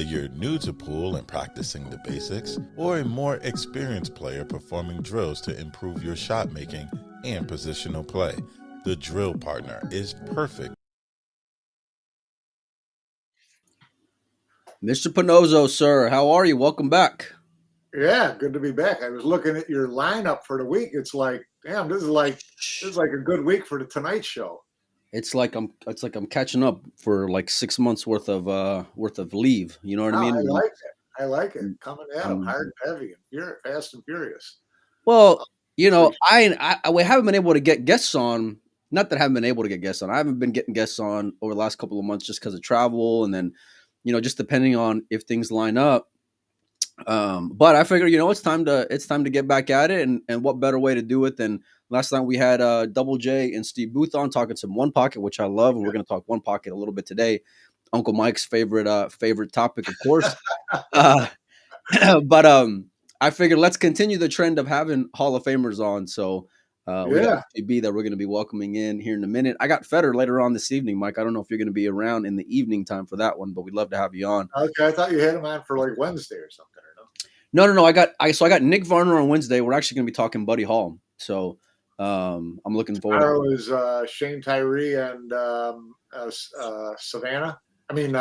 you're new to pool and practicing the basics, or a more experienced player performing drills to improve your shot making and positional play, the Drill Partner is perfect. Mr. Panozzo, sir, how are you? Welcome back. Yeah, good to be back. I was looking at your lineup for the week. It's like, damn, this is like a good week for the Tonight Show. It's like I'm catching up for like 6 months worth of leave. You know what I Oh, mean? I like it. I like it. I'm, Coming at them I'm hard and heavy and fast and furious. well, Appreciate we haven't been able to get guests on. Not that I haven't been able to get guests on. I haven't been getting guests on over the last couple of months just because of travel, and then just depending on if things line up. But I figured, it's time to get back at it, and what better way to do it than last time we had Double J and Steve Booth on talking some One Pocket, which I love, and we're going to talk One Pocket a little bit today. Uncle Mike's favorite topic, of course. Uh, but I figured let's continue the trend of having Hall of Famers on. So we got Yeah. FGB that we're going to be welcoming in here in a minute. I got Feder later on this evening, Mike. I don't know if you're going to be around in the evening time for that one, but we'd love to have you on. Okay, I thought you had him on for like Wednesday or something. Or No. I got Nick Varner on Wednesday. We're actually going to be talking Buddy Hall. So I'm looking forward. Tomorrow is Shane Tyree and Savannah. I mean,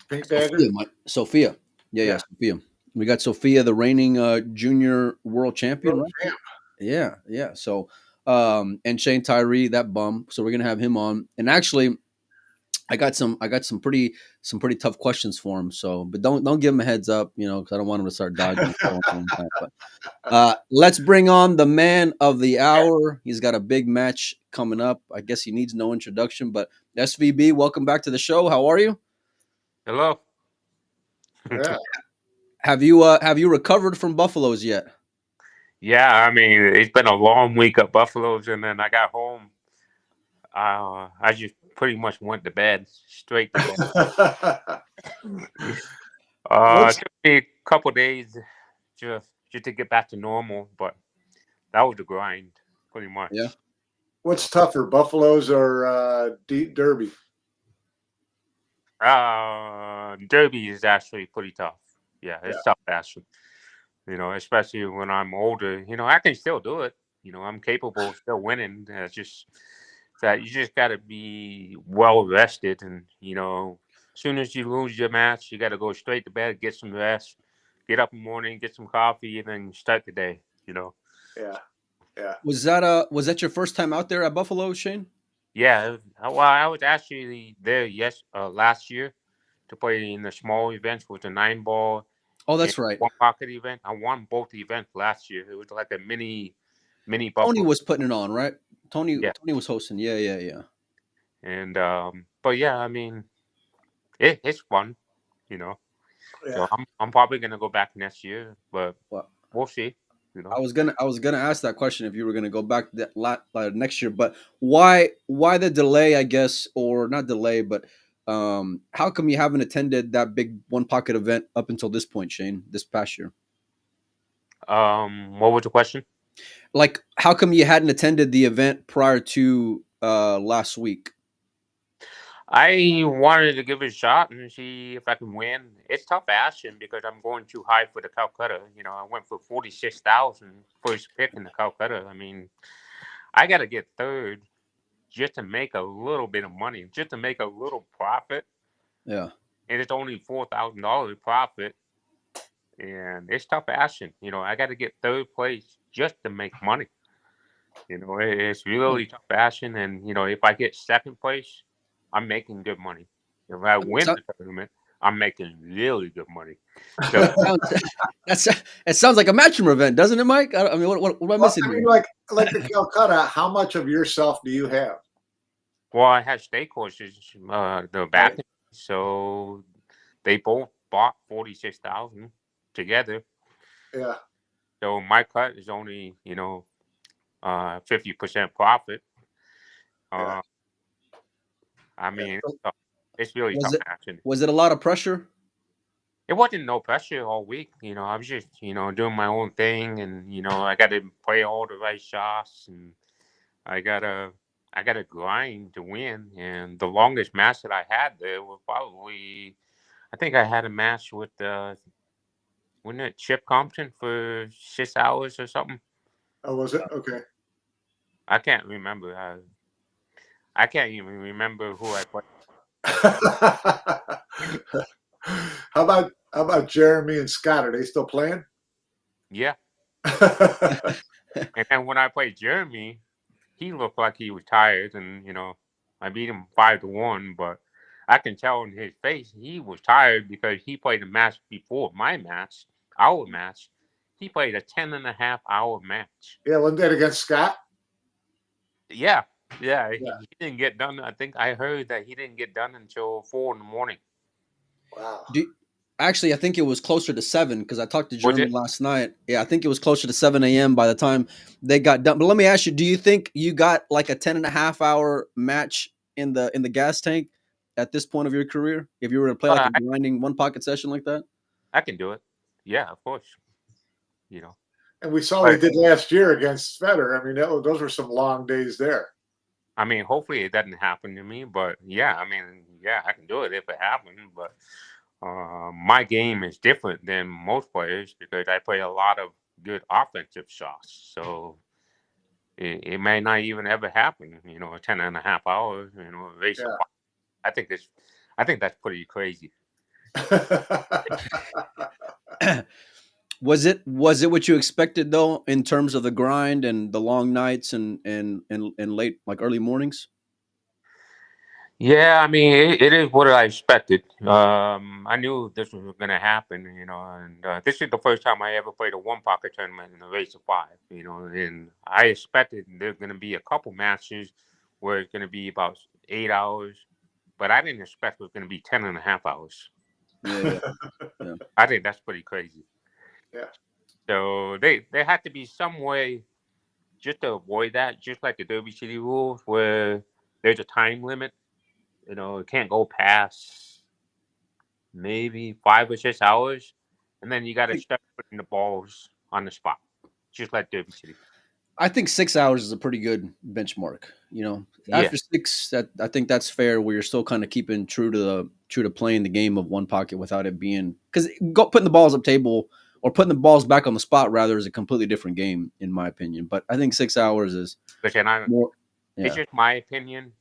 Pink Dagger. Sophia. Yeah, Sophia. We got Sophia, the reigning junior world champion, right? Champ. Yeah. So, and Shane Tyree, that bum. So we're gonna have him on. And actually, I got some pretty tough questions for him. So, but don't give him a heads up, because I don't want him to start dodging. But let's bring on the man of the hour. He's got a big match coming up. I guess he needs no introduction. But SVB, welcome back to the show. How are you? Hello. Yeah. Have you recovered from Buffaloes yet? Yeah, I mean, it's been a long week at Buffaloes, and then I got home. I just pretty much went to bed, straight to bed. It took me a couple days just to get back to normal, but that was the grind, pretty much. Yeah. What's tougher, Buffaloes or Derby? Derby is actually pretty tough. Yeah, it's tough actually. Especially when I'm older. I can still do it. I'm capable of still winning. It's just that you just got to be well rested, and as soon as you lose your match, you got to go straight to bed, get some rest, get up in the morning, get some coffee, and then start the day. Yeah. Was that your first time out there at Buffalo, Shane? Yeah. Well, I was actually there last year to play in the small events with the 9-ball. Oh, that's right. One pocket event. I won both events last year. It was like a mini Buffalo. Tony was putting it on, right? Tony was hosting. Yeah. And but yeah, I mean, it's fun, Yeah. So I'm probably gonna go back next year, but we'll see. I was gonna ask that question if you were gonna go back next year, but why the delay? I guess, or not delay, but how come you haven't attended that big One Pocket event up until this point, Shane? This past year. What was the question? Like, how come you hadn't attended the event prior to last week? I wanted to give it a shot and see if I can win. It's tough asking because I'm going too high for the Calcutta. I went for 46,000 first pick in the Calcutta. I mean, I got to get third just to make a little bit of money, just to make a little profit. Yeah. And it's only $4,000 profit. And it's tough asking. I got to get third place just to make money. It's really tough asking. And, if I get second place, I'm making good money. If I win the tournament, I'm making really good money. So it sounds like a matchroom event, doesn't it, Mike? I mean, what am I missing here? Like the Calcutta, how much of yourself do you have? Well, I had stake horses, the back, right. So they both bought 46,000 together. Yeah. So my cut is only 50% profit. Yeah. I mean, it's really tough action. Was it a lot of pressure? It wasn't no pressure all week. I was just, doing my own thing, and I got to play all the right shots, and I I got to grind to win. And the longest match that I had there was probably, I think I had a match with wasn't it Chip Compton for 6 hours or something? Oh, was it? Okay. I can't remember. I can't even remember who I played. How about Jeremy and Scott? Are they still playing? Yeah. And then when I played Jeremy, he looked like he was tired, and I beat him 5-1. But I can tell in his face he was tired because he played a match before my match, our match. He played a 10.5 hour match. Yeah, wasn't that against Scott? Yeah, yeah. Yeah. He didn't get done. I think I heard that he didn't get done until 4 in the morning. Wow. Actually, I think it was closer to 7 because I talked to Was Jeremy it? last night. Yeah, I think it was closer to 7 a.m. by the time they got done. But let me ask you, do you think you got like a 10.5 hour match in the gas tank at this point of your career? If you were to play like a I, grinding one pocket session like that? I can do it. Yeah, of course. And we saw what he But did last year against Federer. I mean, those were some long days there. I mean, hopefully it doesn't happen to me. But yeah, I mean, yeah, I can do it if it happened. But my game is different than most players because I play a lot of good offensive shots. So it may not even ever happen. 10.5 hours. Race of Yeah. five. I think that's pretty crazy. Was it what you expected though in terms of the grind and the long nights and late like early mornings? Yeah, I mean, it is what I expected. I knew this was going to happen, and this is the first time I ever played a one pocket tournament in a race of five, and I expected there's going to be a couple matches where it's going to be about 8 hours, but I didn't expect it was going to be 10.5 hours. Yeah. I think that's pretty crazy. Yeah. So there had to be some way just to avoid that, just like the Derby City rules, where there's a time limit. It can't go past maybe 5 or 6 hours, and then you got to start putting the balls on the spot, just like Derby City. I think 6 hours is a pretty good benchmark. Yeah, After 6, that I think that's fair. Where you're still kind of keeping true to playing the game of one pocket without it being because putting the balls up table or putting the balls back on the spot rather is a completely different game in my opinion. But I think 6 hours is but then more. it's Yeah, just my opinion.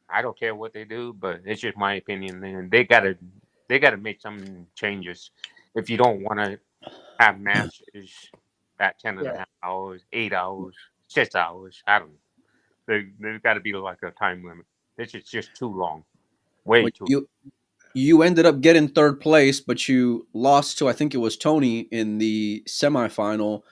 I don't care what they do, but it's just my opinion, and they gotta make some changes if you don't want to have matches at 10.5 hours, 8 hours, 6 hours. I don't know. There's got to be like a time limit. This is just too long, way well, too. you ended up getting third place, but you lost to I think it was Tony in the semifinal.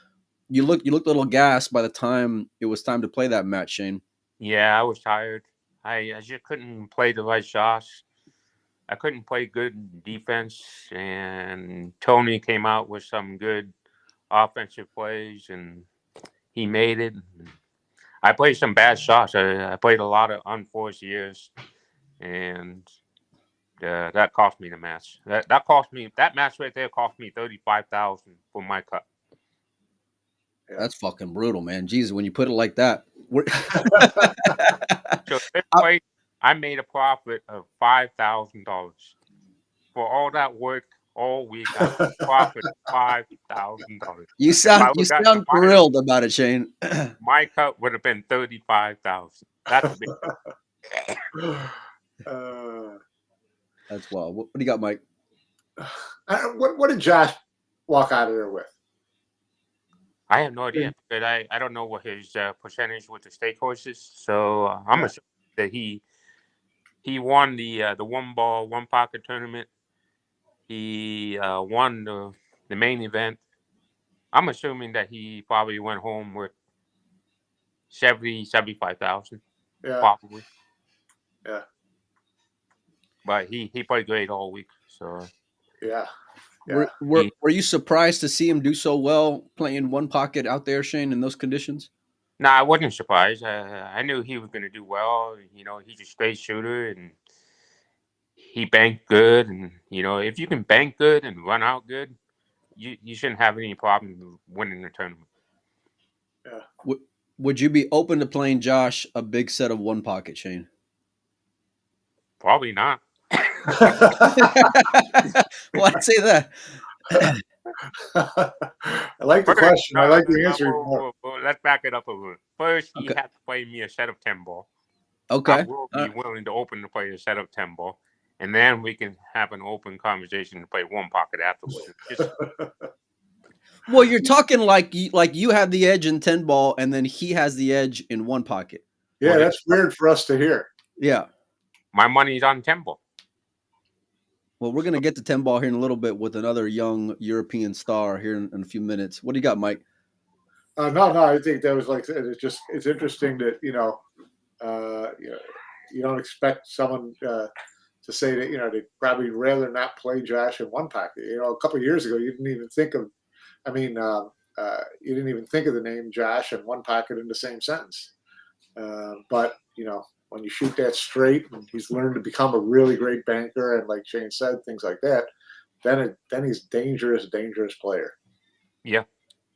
You looked a little gassed by the time it was time to play that match, Shane. Yeah, I was tired. I just couldn't play the right shots. I couldn't play good defense, and Tony came out with some good offensive plays, and he made it. I played some bad shots. I played a lot of unforced years, and that cost me the match. That match right there cost me 35,000 for my cut. That's fucking brutal, man. Jesus, when you put it like that, So this I- way, I made a profit of $5,000 for all that work all week. I made a profit of $5,000. you If I sound would you have got the sound final, thrilled about it, Shane. my cut would have been 35,000. That's a big. That's wild. What do you got, Mike? What did Josh walk out of there with? I have no idea because I don't know what his percentage with the stake horses. So I'm assuming that he won the one ball one pocket tournament. He won the main event. I'm assuming that he probably went home with 75,000, Yeah. probably. Yeah. But he played great all week. So Yeah. Were you surprised to see him do so well playing one pocket out there, Shane, in those conditions? no, I wasn't surprised. I knew he was going to do well. He's a straight shooter and he banked good. And if you can bank good and run out good, you, shouldn't have any problem winning the tournament. Yeah. Would you be open to playing Josh a big set of one pocket, Shane? Probably not. Well, I'd say that. I like the First, question. I like the answer. let's back it up a little. First, he Okay. had to play me a set of 10 ball. I Okay. will be willing to open to play a set of 10 ball. And then we can have an open conversation to play one pocket afterwards. Well, you're talking like you have the edge in 10 ball, and then he has the edge in one pocket. Yeah, that's weird for us to hear. Yeah. My money's on 10 ball. Well, we're gonna get to 10 ball here in a little bit with another young European star here in a few minutes. What do you got, Mike? No, I think that was like it's interesting that you don't expect someone to say that they'd probably rather not play Josh in one pocket. A couple of years ago, you didn't even think of. I mean, you didn't even think of the name Josh and one pocket in the same sentence. But when you shoot that straight, and he's learned to become a really great banker, and like Shane said, things like that, then he's dangerous player. Yeah.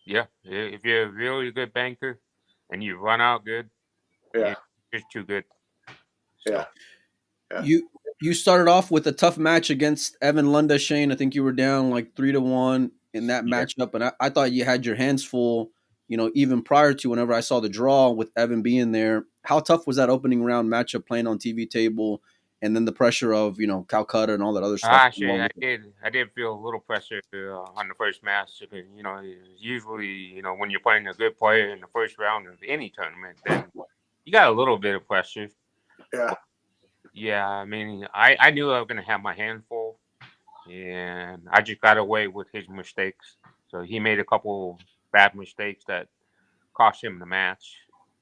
If you're a really good banker and you run out good, yeah, you're too good. So. Yeah. You started off with a tough match against Evan Lunda, Shane. I think you were down like 3-1 in that matchup, and I thought you had your hands full. Even prior to whenever I saw the draw with Evan being there, how tough was that opening round matchup playing on TV table, and then the pressure of Calcutta and all that other stuff? Actually, I did feel a little pressure on the first match. Usually, when you're playing a good player in the first round of any tournament, then you got a little bit of pressure. Yeah. Yeah, I mean, I knew I was going to have my hand full, and I just got away with his mistakes. So he made a couple bad mistakes that cost him the match,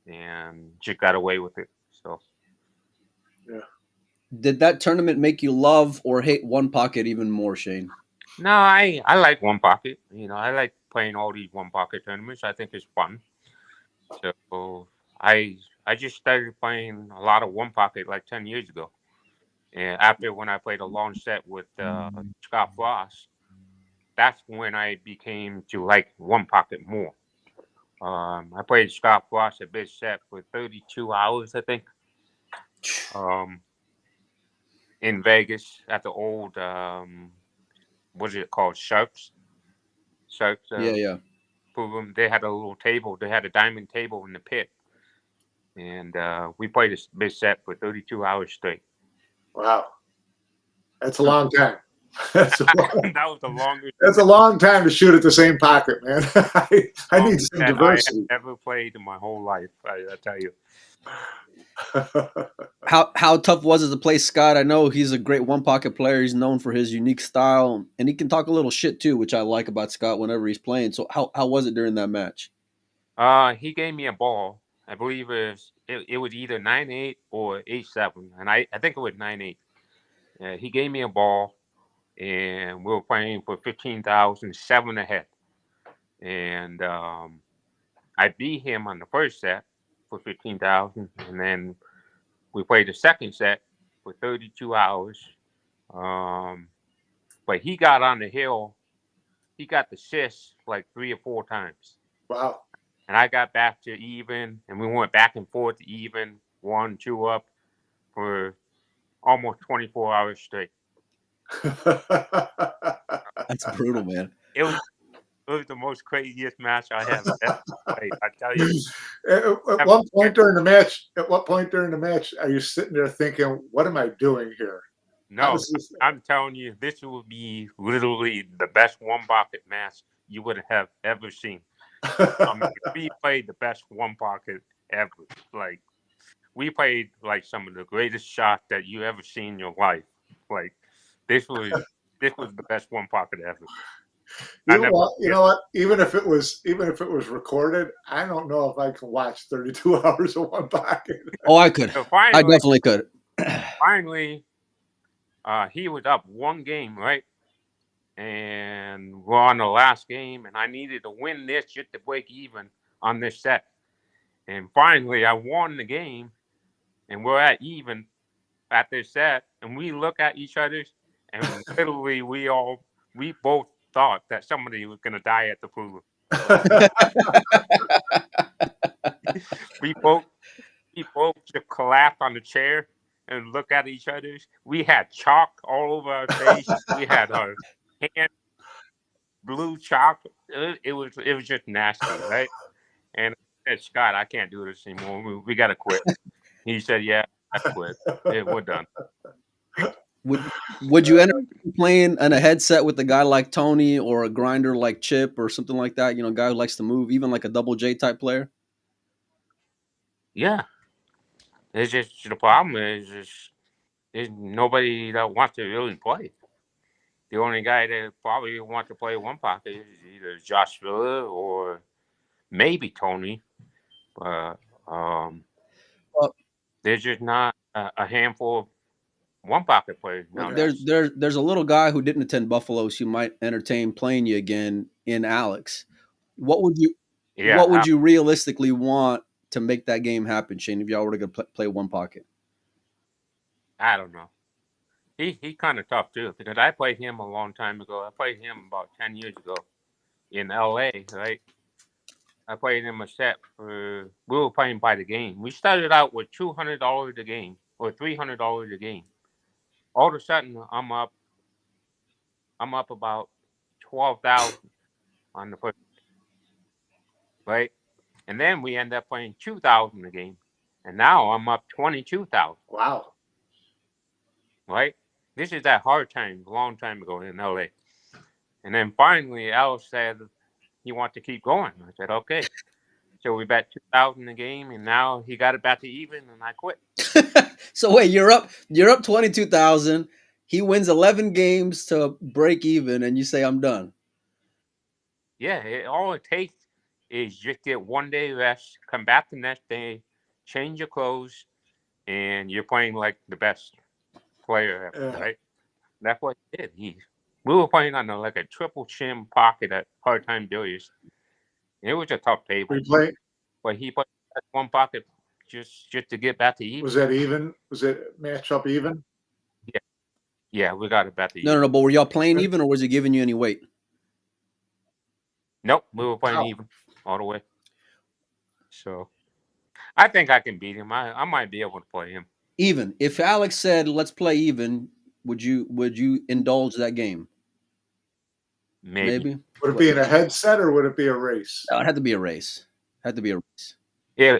and just got away with it. So, yeah. Did that tournament make you love or hate one pocket even more, Shane? No, I like one pocket. I like playing all these one pocket tournaments. I think it's fun. So I just started playing a lot of one pocket like 10 years ago. And after when I played a long set with Scott Frost, that's when I became to like one pocket more. I played Scott Frost a big set for 32 hours, I think. In Vegas at the old what is it called? Sharks. Yeah. Pool. They had a little table. They had a diamond table in the pit, and we played this big set for 32 hours straight. Wow, that's a long time. That was the longest. That's a long time to shoot at the same pocket, man. I need some diversity. I have ever played in my whole life. I tell you. How tough was it to play Scott? I know he's a great one pocket player. He's known for his unique style, and he can talk a little shit too, which I like about Scott whenever he's playing. So how was it during that match? He gave me a ball. I believe it was either 9-8 or 8-7, and I think it was 9-8. He gave me a ball, and we were playing for 15,000, 7 ahead, and I beat him on the first set for 15,000, and then we played the second set for 32 hours. But he got on the hill. He got the assist like 3 or 4 times. Wow. And I got back to even, and we went back and forth to even, 1, 2 up for almost 24 hours straight. That's brutal, man. It was the most craziest match I have ever played. I tell you. At what point during the match are you sitting there thinking, "What am I doing here?" No, I'm telling you, this will be literally the best one pocket match you would have ever seen. We played the best one pocket ever. Like, we played like some of the greatest shots that you ever seen in your life. Like, this was the best one pocket ever. You know what? Even if it was recorded, I don't know if I can watch 32 hours of one pocket. Oh, I could. So finally, I definitely could. Finally, he was up 1 game, right? And we're on the last game, and I needed to win this just to break even on this set. And finally, I won the game, and we're at even at this set. And we look at each other, and literally, we both thought that somebody was going to die at the pool. we both just collapsed on the chair and looked at each other. We had chalk all over our face. We had our hand blue chalk. It was just nasty, right? And I said, Scott, I can't do this anymore. We got to quit. He said, yeah, I quit. We're done. Would you end up playing in a headset with a guy like Tony or a grinder like Chip or something like that? You know, a guy who likes to move, even like a Double J type player. Yeah. It's just the problem is there's nobody that wants to really play. The only guy that probably wants to play one pocket is either Josh Miller or maybe Tony. But Well, there's just not a handful of one pocket players nowadays. there's a little guy who didn't attend Buffalo, so you might entertain playing you again in Alex. What would you Yeah, realistically want to make that game happen, Shane? If y'all were to play one pocket, I don't know. He kind of tough too because I played him a long time ago. I played him about 10 years ago in L.A. Right? I played him a set for. We were playing by the game. We started out with $200 a game or $300 a game. All of a sudden, I'm up about 12,000 on the first, right? And then we end up playing 2,000 a game, and now I'm up 22,000. Wow. Right? This is that hard time a long time ago in LA. And then finally, Al said he wants to keep going. I said, okay. So we bet 2,000 a game, and now he got it back to even, and I quit. So wait, you're up 22,000. He wins 11 games to break even, and you say I'm done. Yeah, all it takes is just get one day rest, come back the next day, change your clothes, and you're playing like the best player ever, right? That's what he did. We were playing on like a triple chin pocket at Hard Time Billiards. It was a tough table. But he played one pocket just to get back to even. Was that even? Was it match up even? Yeah, we got it back to even. No. But were y'all playing even, or was he giving you any weight? Nope, we were playing even all the way. So I think I can beat him. I might be able to play him. Even if Alex said, "Let's play even," would you indulge that game? Maybe. Would it be in a headset or would it be a race? No, it had to be a race. Yeah.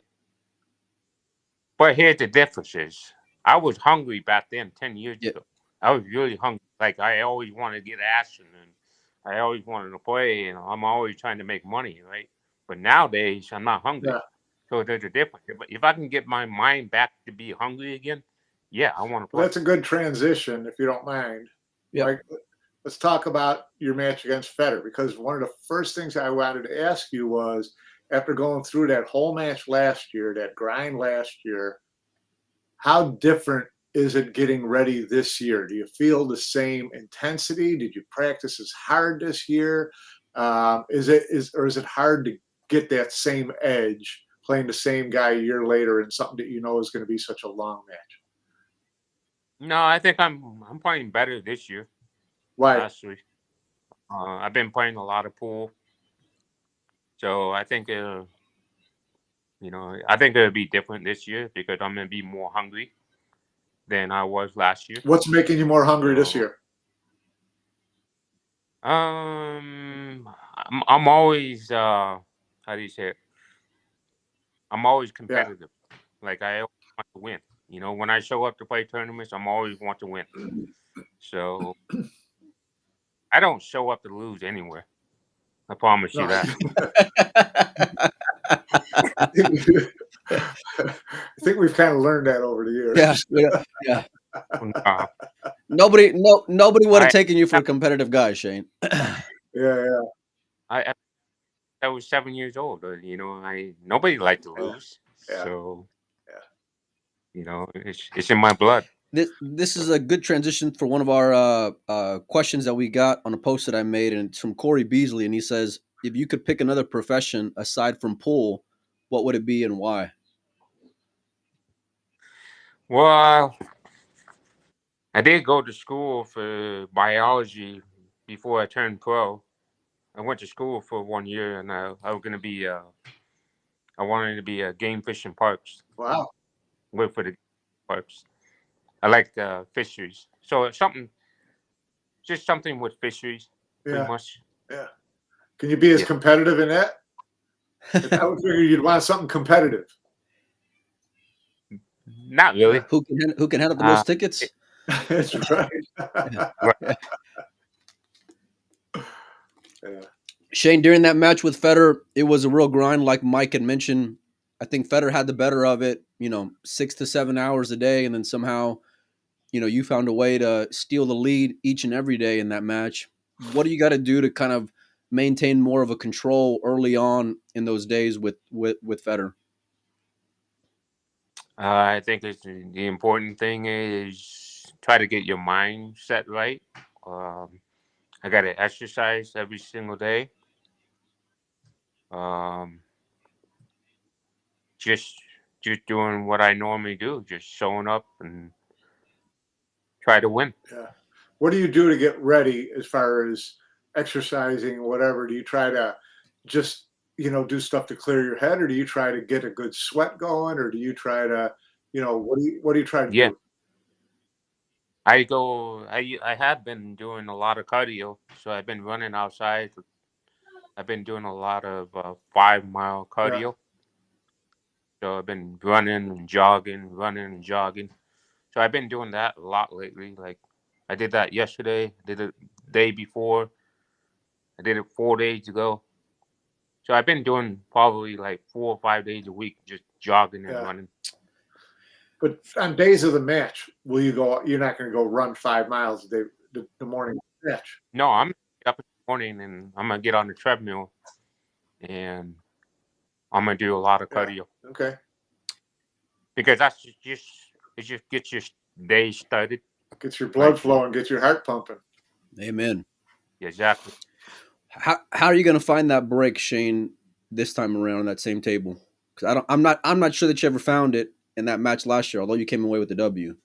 But here's the difference is I was hungry back then 10 years ago. I was really hungry. Like I always wanted to get action and I always wanted to play and I'm always trying to make money, right? But nowadays I'm not hungry. Yeah. So there's a difference. If I can get my mind back to be hungry again, yeah, I want to play. Well, that's a good transition, if you don't mind. Yeah. Like, let's talk about your match against Federer, because one of the first things I wanted to ask you was, after going through that whole match last year, that grind last year, how different is it getting ready this year? Do you feel the same intensity? Did you practice as hard this year? Is it hard to get that same edge playing the same guy a year later in something that you know is going to be such a long match? No, I think I'm playing better this year. Why? Actually, I've been playing a lot of pool, so I think I think it'll be different this year because I'm gonna be more hungry than I was last year. What's making you more hungry this year? I'm always how do you say it? I'm always competitive. Yeah. Like I always want to win. You know, when I show up to play tournaments, I'm always want to win. So I don't show up to lose anywhere. I promise you that. I think we've kind of learned that over the years. Yeah. Nobody would have taken you for a competitive guy, Shane. Yeah. I was 7 years old. You know, nobody liked to lose. Yeah. So, you know, it's in my blood. This is a good transition for one of our questions that we got on a post that I made, and it's from Corey Beasley, and he says, if you could pick another profession aside from pool, what would it be and why? Well, I did go to school for biology before I turned pro. I went to school for 1 year, and I was going to be I wanted to be a game fishing parks. Wow. Work for the parks. I like fisheries. So just something with fisheries, pretty Yeah. much. Yeah. Can you be as Yeah. competitive in that? I would figure you'd want something competitive. Not really. Who can handle the Uh, most tickets? That's right. Right. Yeah. Yeah. Shane, during that match with Federer, it was a real grind, like Mike had mentioned. I think Federer had the better of it, 6 to 7 hours a day, and then somehow, you found a way to steal the lead each and every day in that match. What do you got to do to kind of maintain more of a control early on in those days with Federer? I think the important thing is try to get your mind set right. I got to exercise every single day. Um, just just doing what I normally do, just showing up and try to win. Yeah. What do you do to get ready as far as exercising, whatever? Do you try to just, do stuff to clear your head, or do you try to get a good sweat going, or do you try to, what do you try to Yeah, do? I have been doing a lot of cardio, so I've been running outside. I've been doing a lot of 5 mile Yeah. cardio. So I've been running and jogging, running and jogging. So I've been doing that a lot lately. Like I did that yesterday, did it the day before, I did it 4 days ago. So I've been doing probably like 4 or 5 days a week, just jogging and Yeah. running. But on days of the match, will you go? You're not going to go run 5 miles a day the morning match. No, I'm up in the morning and I'm gonna get on the treadmill and I'm gonna do a lot of Yeah. cardio Okay. because it just gets your day started. Gets your blood Like flowing, get your heart pumping. Amen. exactly. How are you going to find that break, Shane, this time around on that same table? Because I'm not sure that you ever found it in that match last year, although you came away with the W.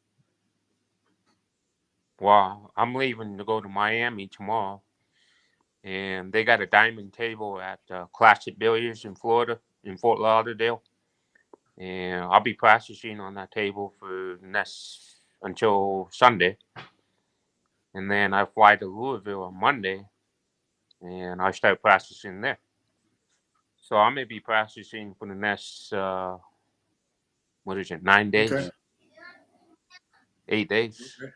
Well, I'm leaving to go to Miami tomorrow, and they got a diamond table at Classic Billiards in Florida, in Fort Lauderdale, and I'll be practicing on that table for next until Sunday, and then I fly to Louisville on Monday, and I start practicing there. So I may be practicing for the next what is it, 9 days, Okay. 8 days. Okay.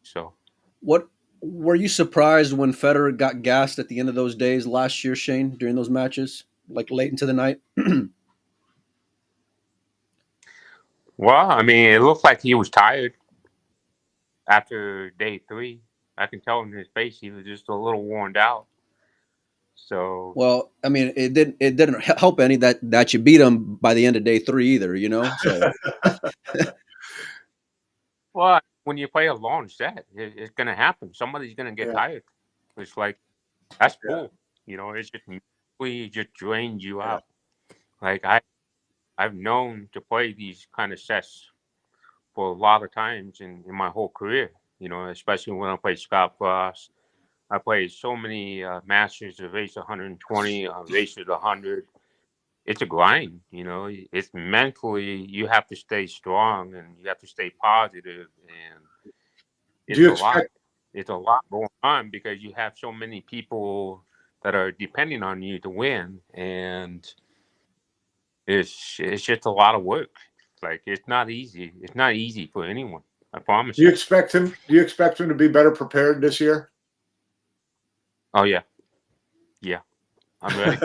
So What were you surprised when Federer got gassed at the end of those days last year, Shane, during those matches, like late into the night? well, I mean, it looked like he was tired after day three. I can tell in his face he was just a little worn out. So Well, I mean, it didn't help any that you beat him by the end of day 3 either, So well, when you play a long set, it's gonna happen. Somebody's gonna get Yeah. tired. It's like that's Yeah. cool. It's just mentally it just drains you Yeah. out. Like I've known to play these kind of sets for a lot of times in my whole career. Especially when I played Scott Frost. I played so many masters of Ace 120, Aces 100. It's a grind. It's mentally you have to stay strong and you have to stay positive, and Do it's you a lot. expect It's a lot going on because you have so many people that are depending on you to win, and it's just a lot of work. Like it's not easy. It's not easy for anyone. I promise do you you. expect him do you expect him to be better prepared this year? Oh yeah, yeah. I'm ready.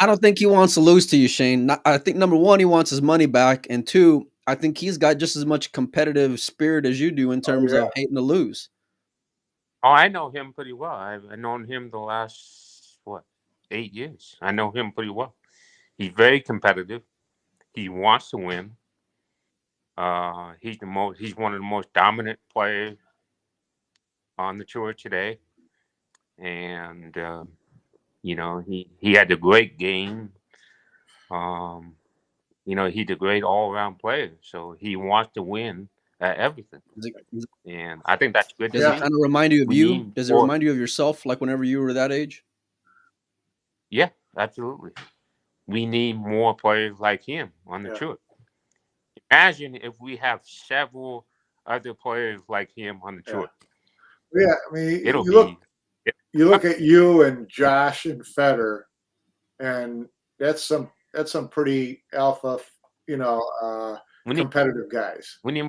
I don't think he wants to lose to you, Shane. I think number one, he wants his money back, and two, I think he's got just as much competitive spirit as you do in Oh terms yeah. of hating to lose. Oh, I know him pretty well. I've known him the last 8 years. I know him pretty well. He's very competitive. He wants to win. He's one of the most dominant players on the tour today, and he had a great game. Um, he's a great all around player, so he wants to win at everything, and I think that's good to Does it Yeah. see. kind of remind you of We you? need Does it more. remind you of yourself, like whenever you were that age? Yeah, absolutely. we need more players like him on the Yeah. tour. Imagine if we have several other players like him on the Yeah. tour. Yeah, I mean, It'll you be. look at you and Josh and Federer, and that's some pretty alpha, We need. competitive guys. We need.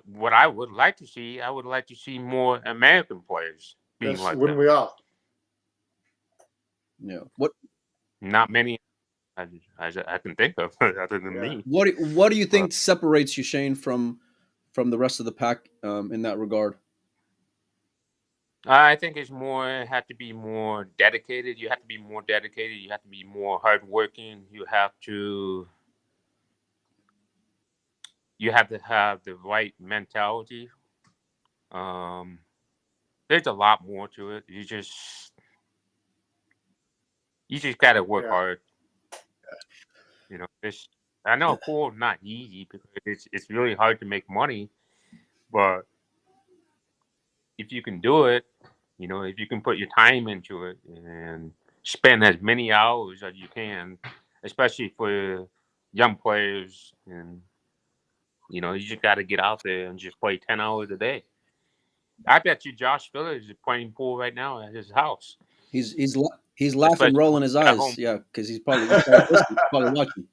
What I would like to see, I would like to see more American players being That's like wouldn't that. we all? Yeah. What Not many I can think of other than Yeah. me. what do you think separates you, Shane, from the rest of the pack in that regard? I think it's more have to be more dedicated. You have to be more dedicated. You have to be more hardworking. You have to have the right mentality. There's a lot more to it. You just gotta work Yeah. hard. You know, I know pool is not easy because it's really hard to make money, but if you can do it, you know, if you can put your time into it and spend as many hours as you can, especially for young players, and you know, you just got to get out there and just play 10 hours a day. I bet you Josh Filler is playing pool right now at his house, He's laughing, especially rolling when his he's at home. eyes. Yeah, because he's probably listening. He's probably watching.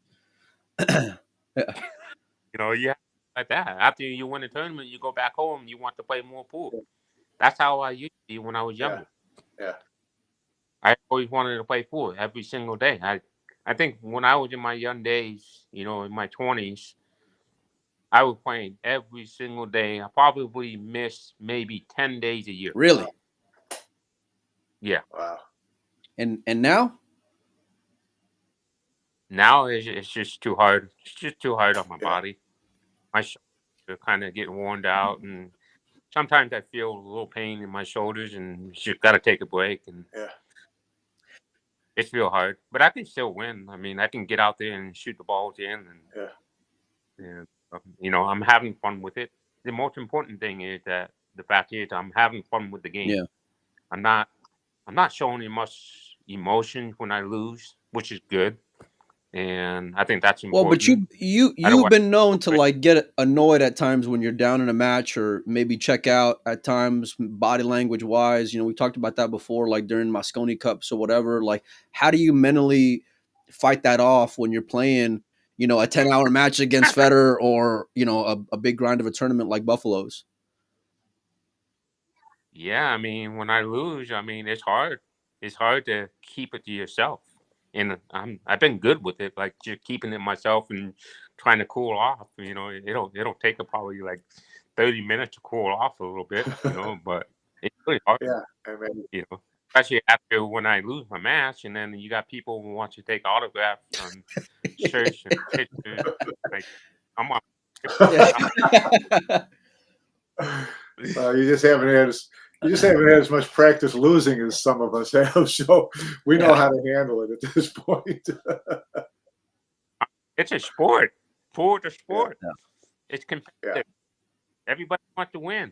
Yeah. You know, you have like that. After you win a tournament, you go back home. You want to play more pool. That's how I used to be when I was younger. Yeah. I always wanted to play pool every single day. I think when I was in my young days, you know, in my 20s, I was playing every single day. I probably missed maybe 10 days a year. Really? Yeah. Wow. And now? Now it's just too hard. It's just too hard on my Yeah. body. My shoulders are kind of getting worn out, and sometimes I feel a little pain in my shoulders, and just got to take a break. And Yeah. it's real hard, but I can still win. I mean, I can get out there and shoot the balls in, and Yeah. you know, I'm having fun with it. The most important thing is that the fact is I'm having fun with the game. Yeah. I'm not showing you much emotion when I lose, which is good, and I think that's Well, but important. you've been known to like get annoyed at times when you're down in a match, or maybe check out at times, body language wise. You know, we talked about that before, like during Mosconi Cups or whatever. Like, how do you mentally fight that off when you're playing, you know, a 10-hour match against Federer, or you know, a big grind of a tournament like Buffalo's? Yeah, I mean, when I lose, I mean, it's hard. It's hard to keep it to yourself, and I've been good with it, like just keeping it myself and trying to cool off. You know, it'll take probably like 30 minutes to cool off a little bit. You know, but it's really hard. Yeah. I mean, You know, especially after when I lose my match, and then you got people who want to take autographs on shirts and pictures. Like, I'm on. you just haven't had as much practice losing as some of us have, so we know how to handle it at this point. It's a sport. Pool is a sport. Yeah. It's competitive. Everybody wants to win.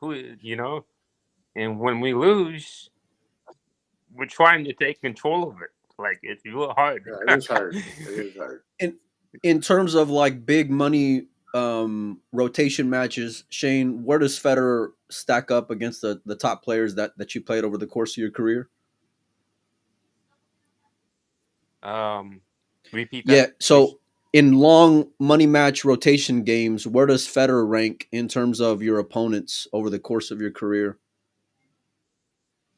You know, and when we lose, we're trying to take control of it. Like it's real hard. Yeah, it is hard. It is hard. In terms of like big money rotation matches, Shane, where does Federer stack up against the top players that you played over the course of your career? Repeat that. Yeah, so please. in long money match rotation games, where does Federer rank in terms of your opponents over the course of your career?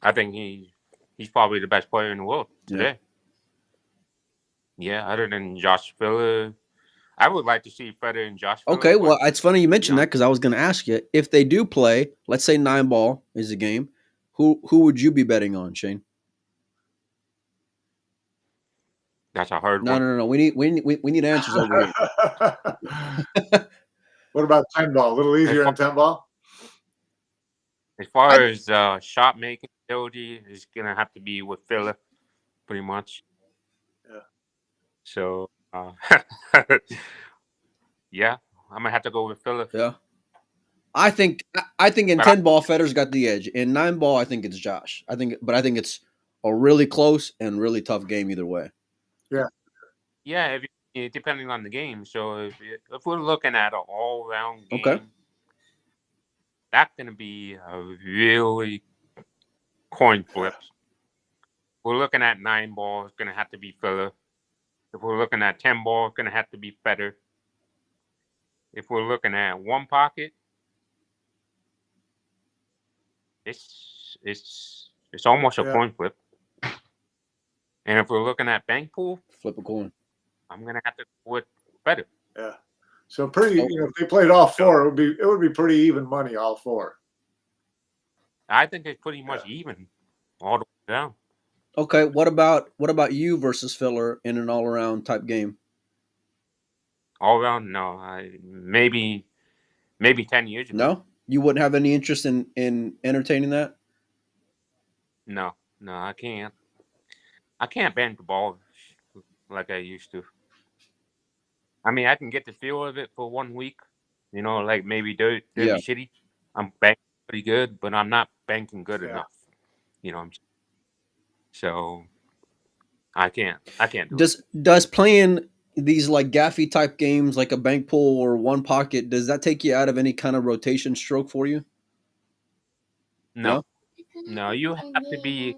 I think he's probably the best player in the world today. Yeah, other than Josh Filler. I would like to see Federer and Josh Filler. Okay, well, it's funny you mentioned that because I was going to ask you, if they do play, let's say 9-ball is a game, who would you be betting on, Shane? That's a hard one. No. We need answers over here. What about 10-ball? A little easier on 10-ball? As far as shot making ability, is gonna have to be with Filler, pretty much. Yeah. So, yeah, I'm gonna have to go with Filler. Yeah. I think in 10-ball, Federer's got the edge. In 9-ball, I think it's Josh. I think it's a really close and really tough game either way. Yeah, depending on the game. So if we're looking at an all-round game, Okay. that's going to be a really coin flip. If we're looking at 9 ball, it's going to have to be filler. If we're looking at 10 ball, it's going to have to be better. If we're looking at one pocket, it's almost a coin flip. And if we're looking at bank pool, flip a coin. I'm gonna have to go with better. Yeah. So pretty, if they played all four, it would be pretty even money, all four. I think it's pretty much even all the way down. Okay. What about you versus filler in an all around type game? All around, no. Maybe 10 years ago. No, you wouldn't have any interest in entertaining that. No, I can't. I can't bank the ball like I used to. I mean, I can get the feel of it for 1 week. Like maybe Derby City. I'm banking pretty good, but I'm not banking good enough. So I can't do it. Does playing these like gaffy type games like a bank pool or one pocket, does that take you out of any kind of rotation stroke for you? No, you have to be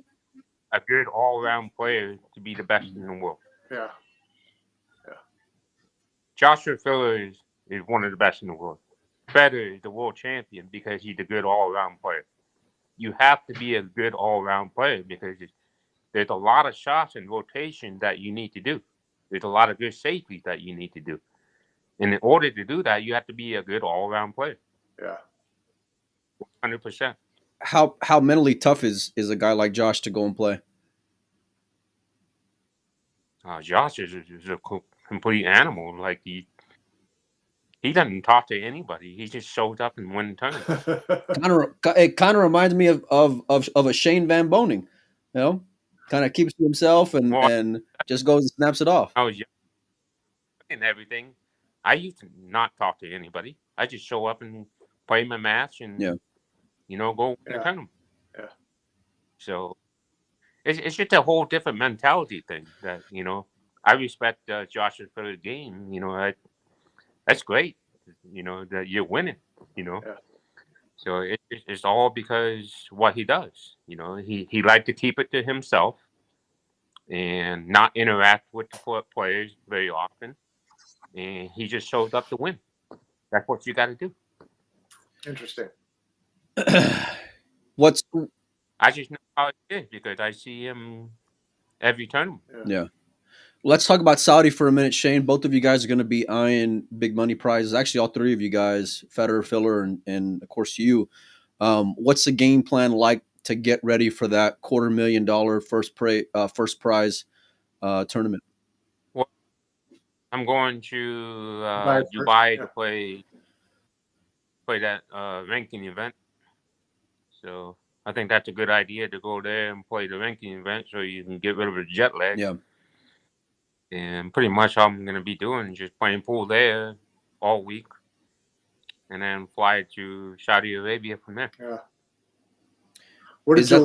a good all-around player to be the best in the world. Yeah. Joshua Filler is one of the best in the world. Federer is the world champion because he's a good all-around player. You have to be a good all-around player because there's a lot of shots and rotation that you need to do. There's a lot of good safety that you need to do. And in order to do that, you have to be a good all-around player. Yeah. 100%. How mentally tough is a guy like Josh to go and play? Josh is a complete animal. Like he doesn't talk to anybody. He just shows up and wins tournaments. It kind of reminds me of a Shane Van Boning, kind of keeps to himself and just goes and snaps it off. I was young and everything. I used to not talk to anybody. I just show up and play my match and go win the tournament. Yeah. So it's just a whole different mentality thing that I respect Joshua for the game. That's great. That you're winning. Yeah. So it's all because what he does. He liked to keep it to himself and not interact with the players very often. And he just shows up to win. That's what you got to do. Interesting. I just know how it is because I see him every tournament. Yeah. Let's talk about Saudi for a minute, Shane. Both of you guys are going to be eyeing big money prizes. Actually, all three of you guys, Federer, Filler, and of course you. What's the game plan like to get ready for that $250,000 first prize tournament? Well, I'm going to Dubai to play that ranking event. So I think that's a good idea to go there and play the ranking event so you can get rid of the jet lag. Yeah. And pretty much all I'm going to be doing is just playing pool there all week and then fly to Saudi Arabia from there. Yeah. What did you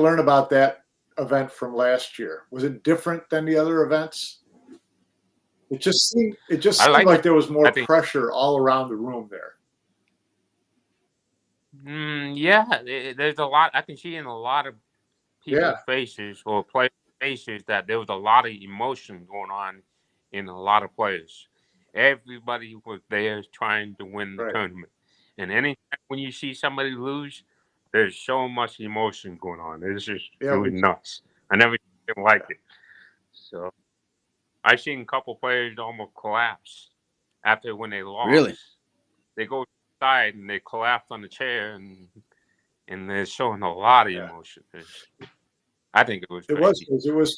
learn about that event from last year? Was it different than the other events? It just seemed like there was more pressure all around the room there. Yeah, there's a lot. I can see in a lot of people's faces or players' faces that there was a lot of emotion going on in a lot of players. Everybody was there trying to win the tournament. And anytime when you see somebody lose, there's so much emotion going on. It's just really nuts. I never liked it. So I've seen a couple players almost collapse after when they lost. Really? They go side and they collapse on the chair and they're showing a lot of emotion. I think it was crazy. It was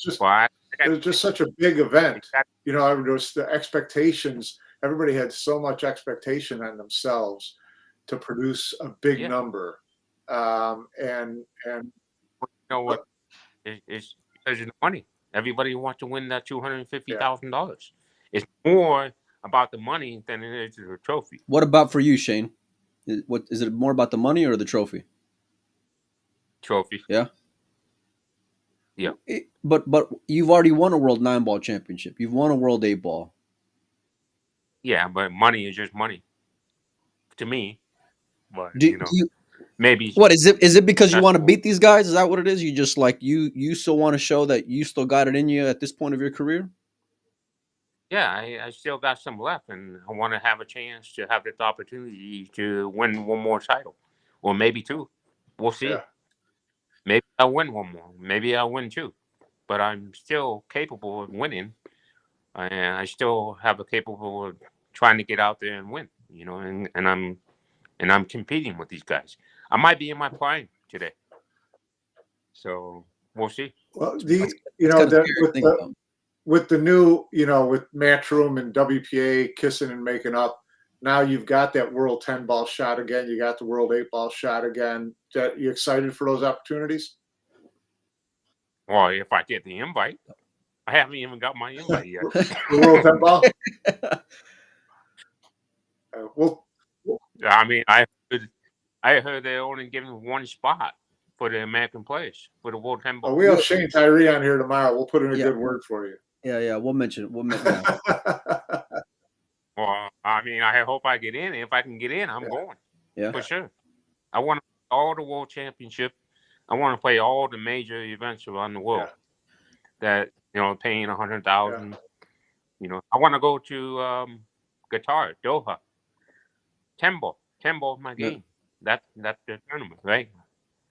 just such a big event. There was the expectations. Everybody had so much expectation on themselves to produce a big number. And you know what? It's because of the money. Everybody wants to win that $250,000. It's more about the money than it is the trophy. What about for you, Shane? Is it more about the money or the trophy? Trophy. Yeah. Yeah. But you've already won a World 9-ball championship. You've won a World 8-ball. Yeah, but money is just money to me. But Do you maybe what is it? Is it because you that's want to cool. beat these guys? Is that what it is? You just like you still want to show that you still got it in you at this point of your career? Yeah, I still got some left, and I want to have a chance to have this opportunity to win one more title, or maybe two. We'll see. Yeah. Maybe I'll win one more. Maybe I'll win two. But I'm still capable of winning, and I still have a capable of trying to get out there and win. And I'm competing with these guys. I might be in my prime today, so we'll see. Well, That's kind of that scary to think about. with the new, with Matchroom and WPA kissing and making up, now you've got that World 10-ball shot again. You got the World 8-ball shot again. You excited for those opportunities? Well, if I get the invite, I haven't even got my invite yet. The World 10-ball? Well, I mean, I heard they're only giving one spot for the American players for the World 10 ball. we have Shane Tyree on here tomorrow. We'll put in a Yeah. good word for you. Yeah, we'll mention it. Yeah. Well, I mean, I hope I get in. If I can get in, I'm going. Yeah. For sure. I want to play all the World Championship. I want to play all the major events around the world. That paying $100,000. I want to go to Qatar, Doha. 10 ball is my game. That's the tournament, right?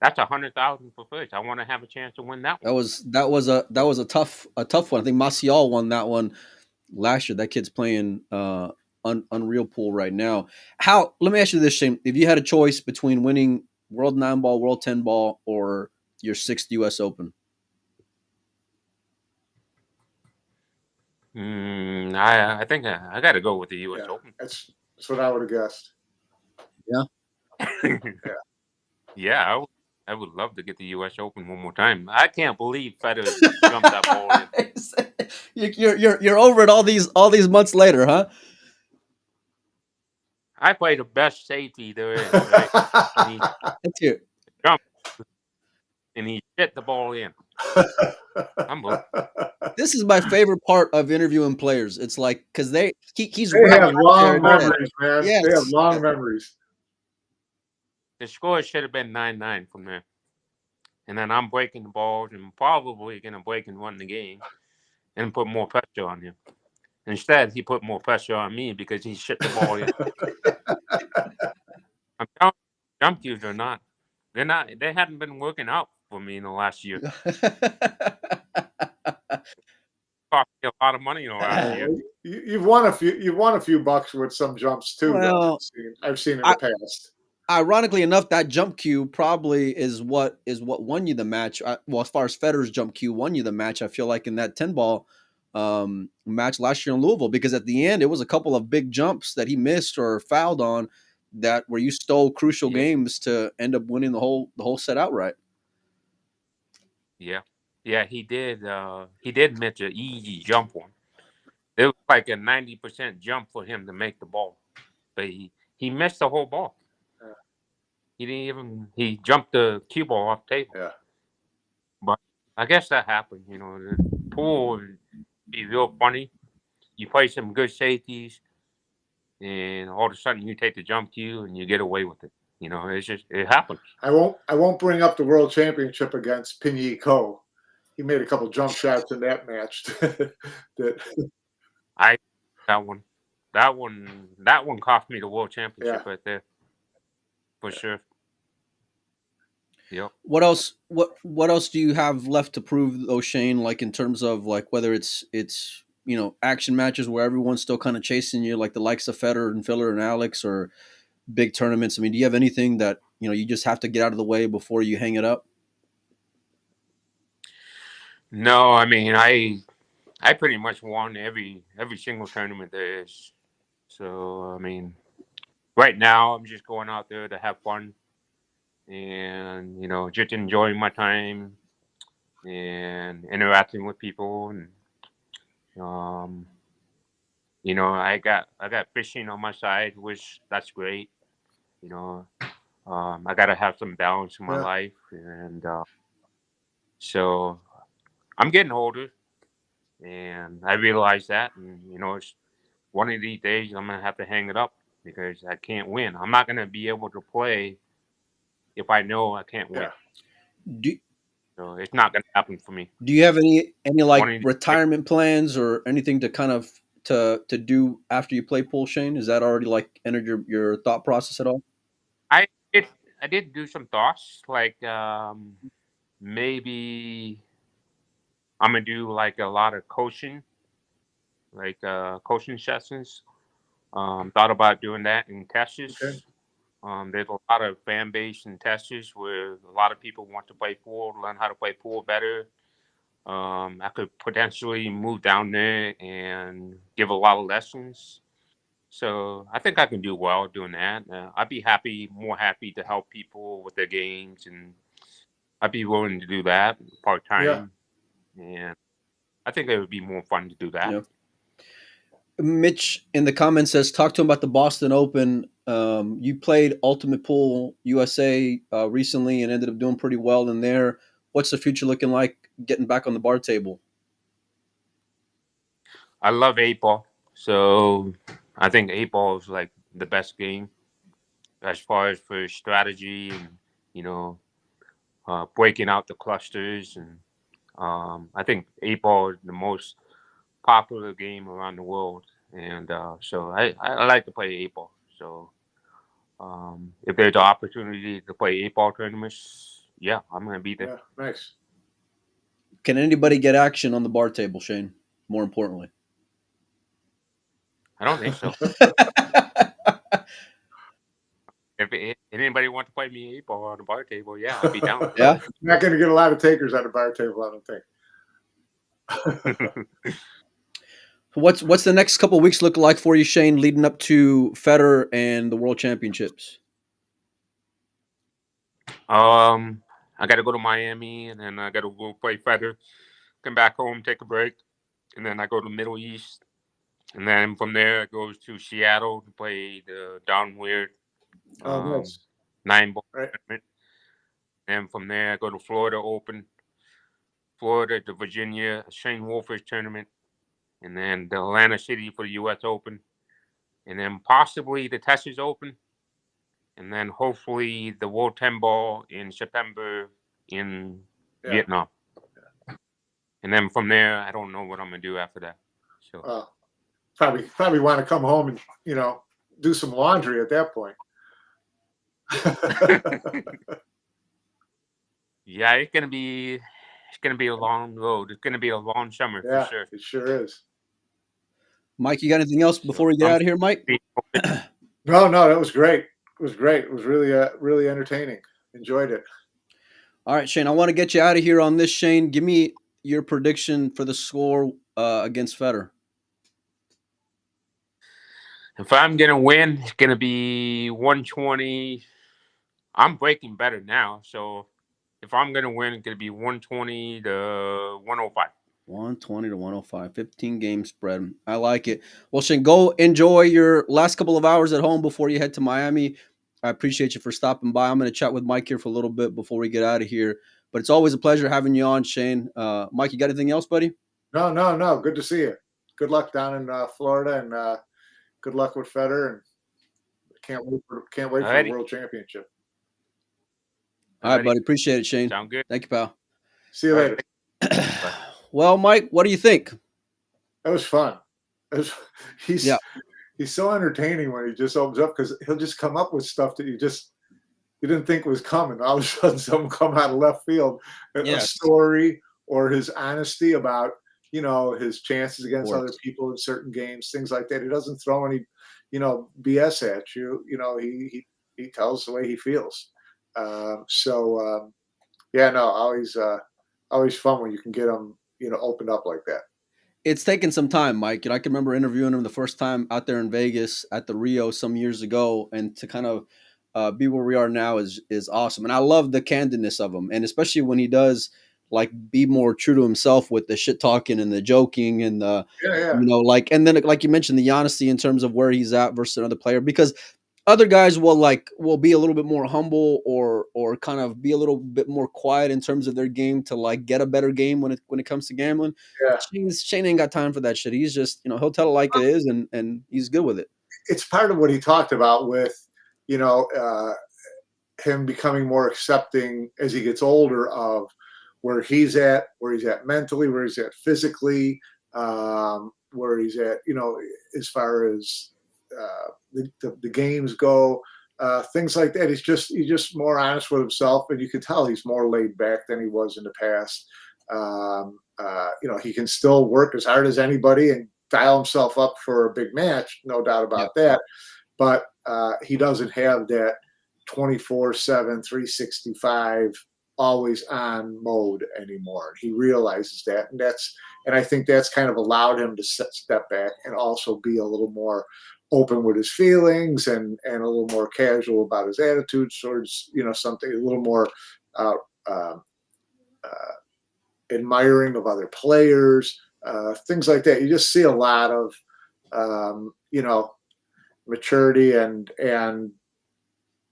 That's $100,000 for first. I want to have a chance to win that one. That was a tough one. I think Maciel won that one last year. That kid's playing Unreal Pool right now. Let me ask you this, Shane. If you had a choice between winning World 9-ball, World 10-ball, or your 6th US Open? I think I got to go with the US Open. That's what I would have guessed. Yeah. Yeah, I would love to get the U.S. Open one more time. I can't believe Federer jumped that ball in. You're over it all these months later, huh? I play the best safety there is. Right? That's it. Jumped and he hit the ball in. This is my favorite part of interviewing players. It's like because he's they right have long memories, man. Yes. They have long memories. The score should have been 9-9 from there. And then I'm breaking the balls and probably going to break and run the game and put more pressure on him. Instead, he put more pressure on me because he shit the ball in. I'm telling you, jump cues are not. They haven't been working out for me in the last year. Cost me a lot of money in the last year. You've won a few bucks with some jumps too. Well, I've seen in the past. Ironically enough, that jump cue probably is what won you the match. Well, as far as Federer's jump cue won you the match, I feel like in that 10-ball match last year in Louisville, because at the end it was a couple of big jumps that he missed or fouled on that where you stole crucial games to end up winning the whole set outright. Yeah, he did. He did miss an easy jump one. It was like a 90% jump for him to make the ball, but he missed the whole ball. He didn't even. He jumped the cue ball off the table. Yeah. But I guess that happened. The pool would be real funny. You play some good safeties, and all of a sudden you take the jump cue and you get away with it. It happens. I won't bring up the World Championship against Pinyi Ko. He made a couple jump shots in that match. That one cost me the World Championship right there. For sure. Yep. What else do you have left to prove, O'Shane, like in terms of like whether it's action matches where everyone's still kind of chasing you, like the likes of Federer and Filler and Alex, or big tournaments? I mean, do you have anything that you just have to get out of the way before you hang it up? No, I mean I pretty much won every single tournament there is. So I mean, right now I'm just going out there to have fun and just enjoying my time and interacting with people, and I got fishing on my side, which that's great. I got to have some balance in my life, and so I'm getting older, and I realize that, and it's one of these days I'm gonna have to hang it up because I can't win. I'm not gonna be able to play if I know I can't win. Yeah. Do So it's not gonna happen for me. Do you have any One like of these days, retirement plans or anything to kind of to do after you play pool, Shane? Is that already like entered your thought process at all? I did I did do some thoughts like maybe I'm gonna do like a lot of coaching, like coaching sessions. Thought about doing that in Okay. Texas. There's a lot of fan base in Texas where a lot of people want to play pool, learn how to play pool better. I could potentially move down there and give a lot of lessons. So I think I can do well doing that. I'd be more happy to help people with their games, and I'd be willing to do that part Yeah. time. And I think it would be more fun to do that. Yeah. Mitch in the comments says, talk to him about the Boston Open. You played Ultimate Pool USA recently and ended up doing pretty well in there. What's the future looking like getting back on the bar table? I love 8 ball, so I think 8 ball is like the best game as far as for strategy and you know breaking out the clusters, and I think 8 ball is the most popular game around the world, and so I like to play 8 ball. So if there's an opportunity to play 8 ball tournaments, yeah, I'm gonna be there. Yeah. Nice. Can anybody get action on the bar table, Shane? More importantly. I don't think so. If anybody want to play me 8 ball on the bar table, yeah, I'd be down. Yeah. Not going to get a lot of takers at a bar table, I don't think. What's the next couple of weeks look like for you, Shane, leading up to Federer and the World Championships? I got to go to Miami, and then I got to go play Feather, come back home, take a break, and then I go to Middle East, and then from there it goes to Seattle to play the Down Weird Nice. 9 ball Right. tournament. And from there I go to Florida Open, Florida to Virginia Shane Wolfers tournament, and then the Atlanta City for the U.S. Open, and then possibly the Texas Open, and then hopefully the World 10 Ball in September in Vietnam. And then from there, I don't know what I'm gonna do after that. So Probably want to come home and do some laundry at that point. yeah, it's gonna be a long road. It's gonna be a long summer Yeah, for sure. it sure is. Mike, you got anything else before we get out of here, Mike? No, that was great. It was great. It was really entertaining. Enjoyed it. All right, Shane, I want to get you out of here on this, Shane. Give me your prediction for the score against Federer. If I'm gonna win, it's gonna be 120. I'm breaking better now, so if I'm gonna win, it's gonna be 120 to 105. 120 to 105, 15 game spread. I like it. Well, Shane, go enjoy your last couple of hours at home before you head to Miami. I appreciate you for stopping by. I'm going to chat with Mike here for a little bit before we get out of here. But it's always a pleasure having you on, Shane. Mike, you got anything else, buddy? No. Good to see you. Good luck down in Florida, and good luck with Federer. And can't wait for the World Championship. All right, buddy. Appreciate it, Shane. Sound good. Thank you, pal. See you later. Well, Mike, what do you think? That was fun. He's so entertaining when he just opens up, because he'll just come up with stuff that you didn't think was coming. All of a sudden, something come out of left field, a story, or his honesty about his chances against other people in certain games, things like that. He doesn't throw any BS at you. He tells the way he feels. Always fun when you can get him opened up like that. It's taken some time, Mike. I can remember interviewing him the first time out there in Vegas at the Rio some years ago, and to kind of be where we are now is awesome. And I love the candidness of him, and especially when he does like be more true to himself with the shit talking and the joking and the and then like you mentioned, the honesty in terms of where he's at versus another player. Because Other guys will be a little bit more humble or kind of be a little bit more quiet in terms of their game to like get a better game when it comes to gambling. Yeah. Shane ain't got time for that shit. He's just, he'll tell it like it is, and he's good with it. It's part of what he talked about with, you know, him becoming more accepting as he gets older of where he's at mentally, where he's at physically, where he's at, you know, as far as the games go, things like that. He's just more honest with himself, and you can tell he's more laid back than he was in the past. You know, he can still work as hard as anybody and dial himself up for a big match, no doubt about that. But he doesn't have that 24/7, 365 always on mode anymore. He realizes that, and I think that's kind of allowed him to step back and also be a little more open with his feelings and a little more casual about his attitudes towards, you know, something a little more uh, uh, uh, admiring of other players, things like that. You just see a lot of you know, maturity and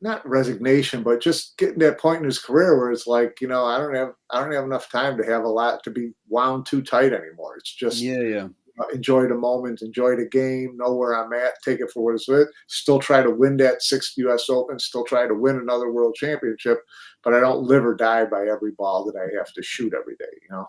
not resignation, but just getting to that point in his career where it's like, you know, I don't have enough time to have a lot to be wound too tight anymore. It's just Yeah. enjoy the moment, enjoy the game, know where I'm at, take it for what it's worth. Still try to win that 6th U.S. Open, still try to win another World Championship, but I don't live or die by every ball that I have to shoot every day. You know.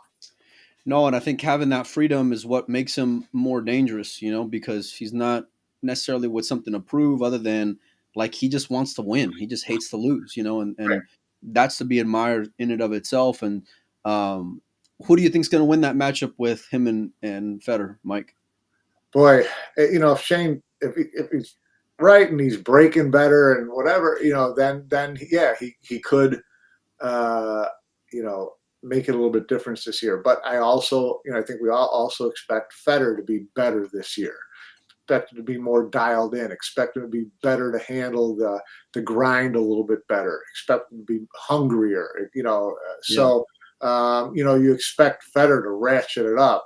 No, and I think having that freedom is what makes him more dangerous, because he's not necessarily with something to prove other than like he just wants to win. He just hates to lose, and that's to be admired in and of itself. And who do you think's going to win that matchup with him and Federer, Mike? Boy, you know, if Shane, if he's right and he's breaking better and whatever, you know, then yeah, he could, you know, make it a little bit different this year. But I also, you know, I think we all also expect Federer to be better this year. Expect him to be more dialed in. Expect him to be better to handle the grind a little bit better. Expect him to be hungrier. You know, so you know, you expect Federer to ratchet it up.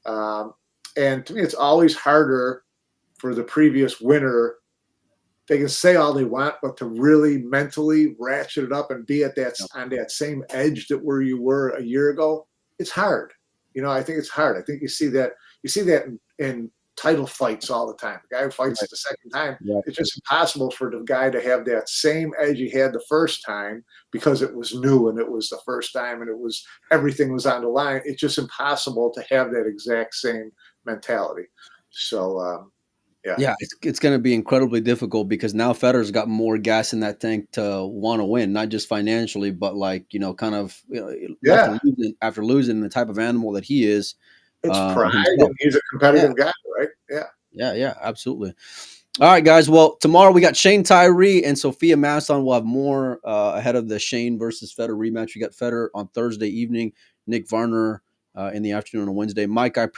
Um, and to me, it's always harder for the previous winner. They can say all they want, but to really mentally ratchet it up and be at that on that same edge that where you were a year ago, it's hard. You know, I think it's hard. I think you see that in title fights all the time. The guy who fights the second time, it's just impossible for the guy to have that same edge he had the first time because it was new and it was the first time and it was everything was on the line. It's just impossible to have that exact same mentality. So yeah, it's going to be incredibly difficult because now Federer's got more gas in that tank to want to win, not just financially, but like kind of after losing the type of animal that he is. It's pride, and he's a competitive guy, right? Yeah, absolutely. All right, guys. Well, tomorrow we got Shane Tyree and Sophia Masson. We'll have more ahead of the Shane versus Federer rematch. We got Federer on Thursday evening, Nick Varner in the afternoon on Wednesday. Mike, I appreciate